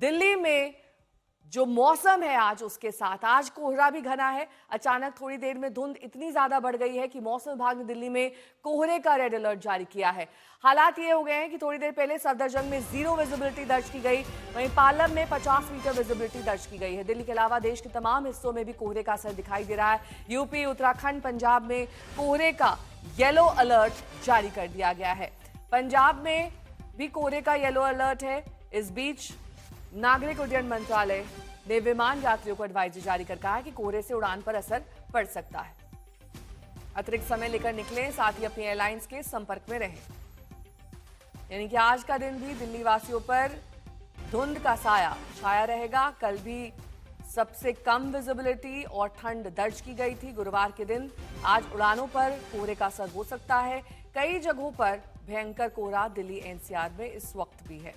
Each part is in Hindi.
दिल्ली में जो मौसम है आज उसके साथ आज कोहरा भी घना है। अचानक थोड़ी देर में धुंध इतनी ज्यादा बढ़ गई है कि मौसम विभाग ने दिल्ली में कोहरे का रेड अलर्ट जारी किया है। हालात ये हो गए हैं कि थोड़ी देर पहले सफदरजंग में 0 विजिबिलिटी दर्ज की गई, वहीं पालम में 50 मीटर विजिबिलिटी दर्ज की गई है। दिल्ली के अलावा देश के तमाम हिस्सों में भी कोहरे का असर दिखाई दे रहा है। यूपी, उत्तराखंड, पंजाब में कोहरे का येलो अलर्ट जारी कर दिया गया है। पंजाब में भी कोहरे का येलो अलर्ट है। इस बीच नागरिक उड्डयन मंत्रालय ने विमान यात्रियों को एडवाइजरी जारी कर कहा है कि कोहरे से उड़ान पर असर पड़ सकता है। अतिरिक्त समय लेकर निकलें, साथ ही अपनी एयरलाइंस के संपर्क में रहें। यानी कि आज का दिन भी दिल्ली वासियों पर धुंध का साया छाया रहेगा। कल भी सबसे कम विजिबिलिटी और ठंड दर्ज की गई थी। गुरुवार के दिन आज उड़ानों पर कोहरे का असर हो सकता है। कई जगहों पर भयंकर कोहरा दिल्ली एनसीआर में इस वक्त भी है।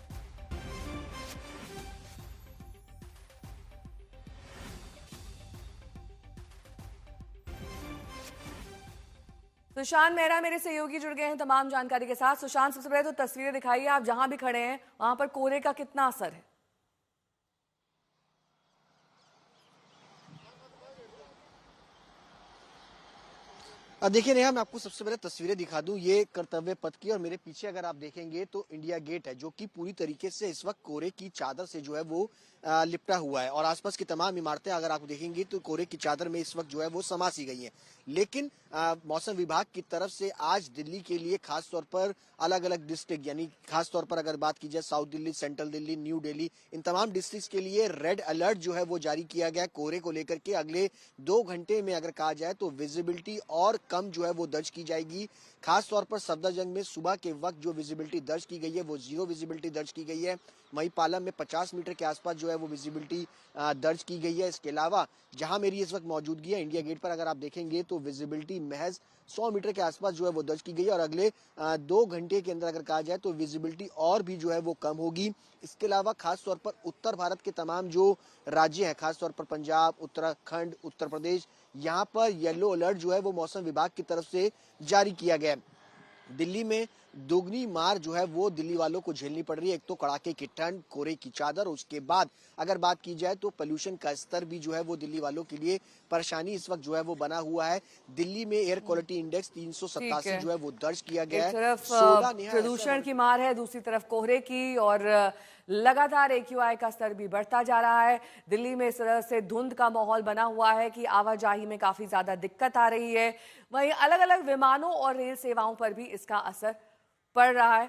सुशांत मेहरा मेरे सहयोगी जुड़ गए हैं तमाम जानकारी के साथ। सुशांत, सबसे पहले तो तस्वीरें दिखाइए, आप जहां भी खड़े हैं वहां पर कोहरे का कितना असर है? देखिए नेहा, मैं आपको सबसे पहले तस्वीरें दिखा दूं। ये कर्तव्य पथ की, और मेरे पीछे अगर आप देखेंगे तो इंडिया गेट है, जो कि पूरी तरीके से इस वक्त कोहरे की चादर से जो है वो लिपटा हुआ है। और आसपास की तमाम इमारतें अगर आप देखेंगे तो कोहरे की चादर में इस वक्त जो है वो समा सी गई हैं। लेकिन मौसम विभाग की तरफ से आज दिल्ली के लिए खास तौर पर अलग अलग डिस्ट्रिक्ट, यानी खास तौर पर अगर बात की जाए south Delhi, central Delhi, new Delhi, इन तमाम डिस्ट्रिक्ट के लिए रेड अलर्ट जो है वो जारी किया गया कोहरे को लेकर के। अगले 2 घंटे में अगर कहा जाए तो विजिबिलिटी और कम जो है वो दर्ज की जाएगी। खास तौर पर सफदरजंग में सुबह के वक्त जो विजिबिलिटी दर्ज की गई है वो 0 विजिबिलिटी दर्ज की गई है। वहीं पालम में 50 मीटर के आसपास जो है वो विजिबिलिटी दर्ज की गई है। इसके अलावा जहां मेरी इस वक्त मौजूदगी है इंडिया गेट पर, अगर आप देखेंगे तो विजिबिलिटी महज 100 मीटर के आसपास जो है वो दर्ज की गई है। और अगले 2 घंटे के अंदर अगर कहा जाए तो विजिबिलिटी और भी जो है वो कम होगी। इसके अलावा खास तौर पर उत्तर भारत के तमाम जो राज्य हैं, खास तौर पर पंजाब, उत्तराखंड, उत्तर प्रदेश, यहाँ पर येलो अलर्ट जो है वो मौसम विभाग की तरफ से जारी किया गया है। दिल्ली में दोगुनी मार जो है वो दिल्ली वालों को झेलनी पड़ रही है। एक तो कड़ाके की ठंड, कोहरे की चादर, उसके बाद अगर बात की जाए तो पोल्यूशन का स्तर भी जो है वो दिल्ली वालों के लिए परेशानी इस वक्त जो है वो बना हुआ है। दिल्ली में एयर क्वालिटी इंडेक्स 387 जो है वो दर्ज किया गया है। एक तरफ प्रदूषण की मार है, दूसरी तरफ कोहरे की, और लगातार AQI का स्तर भी बढ़ता जा रहा है। दिल्ली में इस तरह से धुंध का माहौल बना हुआ है कि आवाजाही में काफी ज्यादा दिक्कत आ रही है। वहीं अलग अलग विमानों और रेल सेवाओं पर भी इसका असर पड़ रहा है।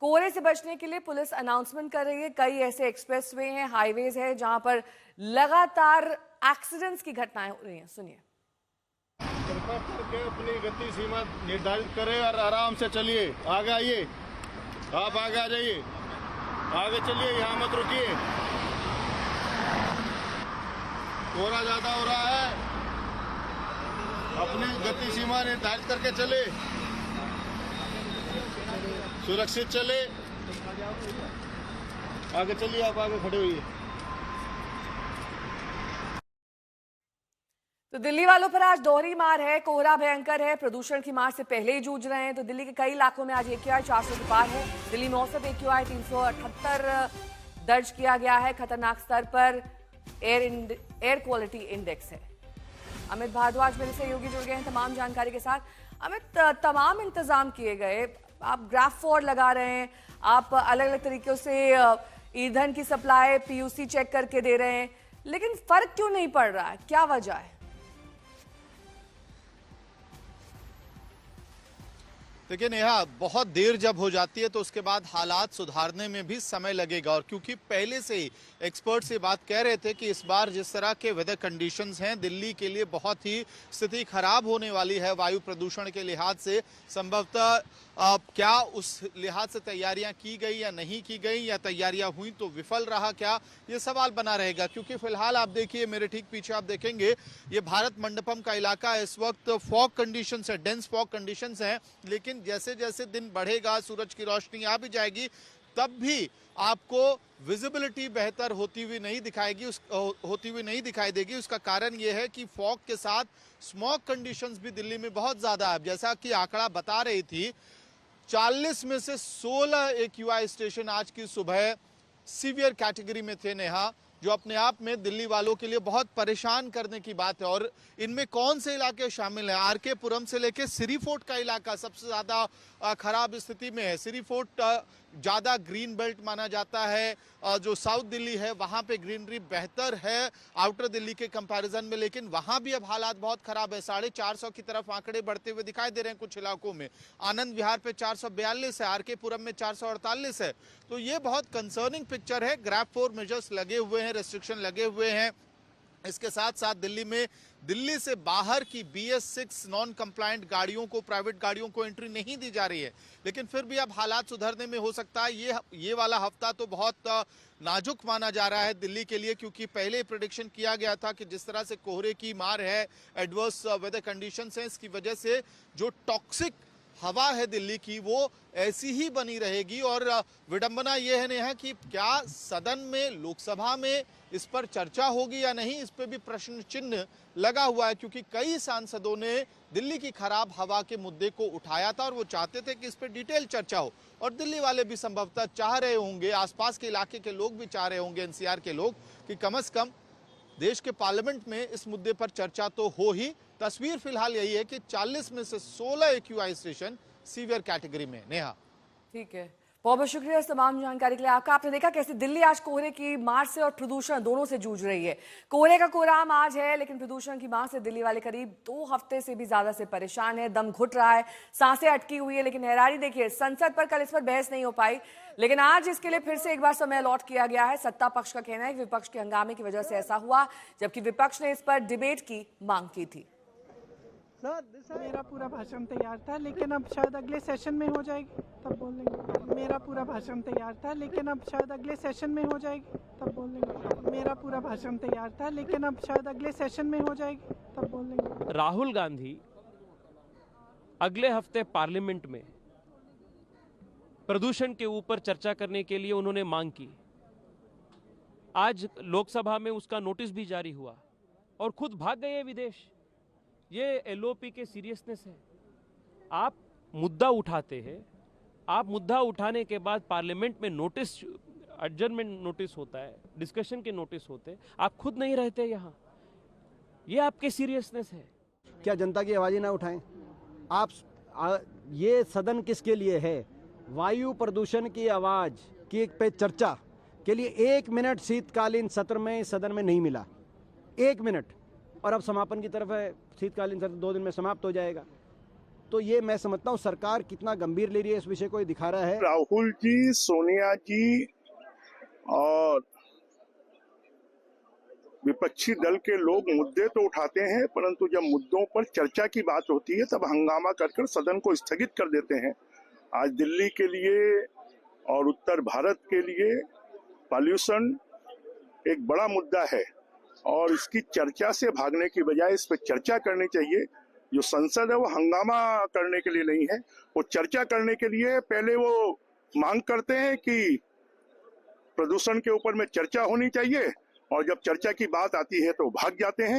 कोहरे से बचने के लिए पुलिस अनाउंसमेंट कर रही है। कई ऐसे एक्सप्रेसवे हैं, हाईवेज हैं जहां पर लगातार एक्सीडेंट्स की घटनाएं हो रही हैं। सुनिए। कृपा करके अपनी गति सीमा निर्धारित करें और आराम से चलिए। आगे आइए, आप आगे आ जाइए, आगे चलिए, यहाँ मत रुकिए। कोहरा ज्यादा हो रहा है, अपनी गति सीमा निर्धारित करके चले, सुरक्षित चले। आगे चलिए, आप आगे खड़े होइए। तो दिल्ली वालों पर आज दोहरी मार है। कोहरा भयंकर है, प्रदूषण की मार से पहले ही जूझ रहे हैं। तो दिल्ली के कई इलाकों में आज AQI 400 के पार है। दिल्ली में औसत AQI 378 दर्ज किया गया है। खतरनाक स्तर पर एयर क्वालिटी इंडेक्स है। अमित भारद्वाज मेरे सहयोगी जुड़ गए हैं तमाम जानकारी के साथ। अमित, तमाम इंतजाम किए गए, आप ग्राफ फॉर लगा रहे हैं, आप अलग अलग तरीकों से ईंधन की सप्लाई PUC चेक करके दे रहे हैं, लेकिन फर्क क्यों नहीं पड़ रहा है? क्या वजह है? देखिए नेहा, बहुत देर जब हो जाती है तो उसके बाद हालात सुधारने में भी समय लगेगा। और क्योंकि पहले से ही एक्सपर्ट्स ये बात कह रहे थे कि इस बार जिस तरह के वेदर कंडीशंस हैं दिल्ली के लिए बहुत ही स्थिति खराब होने वाली है वायु प्रदूषण के लिहाज से। संभवतः क्या उस लिहाज से तैयारियां की गई या नहीं की गई, या तैयारियां हुई तो विफल रहा क्या, ये सवाल बना रहेगा। क्योंकि फिलहाल आप देखिए, मेरे ठीक पीछे आप देखेंगे ये भारत मंडपम का इलाका है। इस वक्त फॉग कंडीशंस है, डेंस फॉग कंडीशंस हैं। लेकिन जैसे जैसे दिन बढ़ेगा, सूरज की रोशनी आ भी जाएगी, तब भी आपको विजिबिलिटी बेहतर होती हुई नहीं दिखाई देगी। उसका कारण यह है कि फॉग के साथ स्मॉग कंडीशंस भी दिल्ली में बहुत ज्यादा है। जैसा कि आंकड़ा बता रही थी, 40 में से 16 AQI स्टेशन आज की सुबह सीवियर कैटेगरी में थे नेहा, जो अपने आप में दिल्ली वालों के लिए बहुत परेशान करने की बात है। और इनमें कौन से इलाके शामिल हैं? आरके पुरम से लेके सिरी फोर्ट का इलाका सबसे ज्यादा खराब स्थिति में है। सिरी फोर्ट ज्यादा ग्रीन बेल्ट माना जाता है। जो साउथ दिल्ली है वहां पे ग्रीनरी बेहतर है आउटर दिल्ली के कंपैरिजन में, लेकिन वहां भी अब हालात बहुत खराब है। 450 की तरफ आंकड़े बढ़ते हुए दिखाई दे रहे हैं कुछ इलाकों में। आनंद विहार पे 442 है, आरके पुरम में 448 है। तो ये बहुत कंसर्निंग पिक्चर है। ग्रैब 4 मेजर्स लगे हुए हैं, रेस्ट्रिक्शन लगे हुए हैं। इसके साथ साथ दिल्ली से बाहर की BS6 नॉन कंप्लायंट गाड़ियों को, प्राइवेट गाड़ियों को एंट्री नहीं दी जा रही है। लेकिन फिर भी अब हालात सुधरने में हो सकता है। ये वाला हफ्ता तो बहुत नाजुक माना जा रहा है दिल्ली के लिए, क्योंकि पहले प्रेडिक्शन किया गया था कि जिस तरह से कोहरे की मार है, एडवर्स वेदर कंडीशंस हैं, इसकी वजह से जो टॉक्सिक हवा है दिल्ली की वो ऐसी ही बनी रहेगी। और विडंबना यह है नेहा कि क्या सदन में, लोकसभा में इस पर चर्चा होगी या नहीं, इस पर भी प्रश्न चिन्ह लगा हुआ है, क्योंकि कई सांसदों ने दिल्ली की खराब हवा के मुद्दे को उठाया था और वो चाहते थे कि इस पर डिटेल चर्चा हो। और दिल्ली वाले भी संभवतः चाह रहे होंगे, आसपास के इलाके के लोग भी चाह रहे होंगे, NCR के लोग, कि कम से कम देश के पार्लियामेंट में इस मुद्दे पर चर्चा तो हो ही। तस्वीर फिलहाल यही है कि 40 में से 16 AQI स्टेशन सीवियर कैटेगरी में। नेहा, ठीक है, बहुत बहुत शुक्रिया इस तमाम जानकारी के लिए आपका। आपने देखा कैसे दिल्ली आज कोहरे की मार से और प्रदूषण दोनों से जूझ रही है। कोहरे का कोहराम आज है, लेकिन प्रदूषण की मार से दिल्ली वाले करीब 2 हफ्ते से भी ज्यादा से परेशान है। दम घुट रहा है, सांसें अटकी हुई है। लेकिन हैरानी देखिए, संसद पर कल इस पर बहस नहीं हो पाई, लेकिन आज इसके लिए फिर से एक बार समय अलॉट किया गया है। सत्ता पक्ष का कहना है कि विपक्ष के हंगामे की वजह से ऐसा हुआ, जबकि विपक्ष ने इस पर डिबेट की मांग की थी। मेरा पूरा भाषण तैयार था, लेकिन अब शायद अगले सेशन में हो जाएगी, तब बोल लेंगे। मेरा पूरा भाषण तैयार था, लेकिन अब शायद अगले सेशन में हो जाएगी, तब बोल लेंगे। मेरा पूरा भाषण तैयार था, लेकिन अब शायद अगले सेशन में हो जाएगी, तब बोल लेंगे। राहुल गांधी अगले हफ्ते पार्लियामेंट में प्रदूषण के ऊपर चर्चा करने के लिए उन्होंने मांग की। आज लोकसभा में उसका नोटिस भी जारी हुआ और खुद भाग गए विदेश। ये LOP के सीरियसनेस है। आप मुद्दा उठाते हैं, आप मुद्दा उठाने के बाद पार्लियामेंट में नोटिस, एडजर्नमेंट नोटिस होता है, डिस्कशन के नोटिस होते हैं, आप खुद नहीं रहते यहाँ। ये आपके सीरियसनेस है। क्या जनता की आवाज़ें ना उठाएं? ये सदन किसके लिए है? वायु प्रदूषण की आवाज़ की पे चर्चा के लिए 1 मिनट शीतकालीन सत्र में सदन में नहीं मिला। 1 मिनट, और अब समापन की तरफ है। शीतकालीन सत्र 2 दिन में समाप्त हो जाएगा। तो ये मैं समझता हूँ सरकार कितना गंभीर ले रही है इस विषय को, ये दिखा रहा है। राहुल जी, सोनिया जी और विपक्षी दल के लोग मुद्दे तो उठाते हैं, परंतु जब मुद्दों पर चर्चा की बात होती है तब हंगामा कर सदन को स्थगित कर देते हैं। आज दिल्ली के लिए और उत्तर भारत के लिए पॉल्यूशन एक बड़ा मुद्दा है और इसकी चर्चा से भागने की बजाय इस पर चर्चा करनी चाहिए। जो संसद है वो हंगामा करने के लिए नहीं है, वो चर्चा करने के लिए। पहले वो मांग करते हैं कि प्रदूषण के ऊपर में चर्चा होनी चाहिए, और जब चर्चा की बात आती है तो भाग जाते हैं।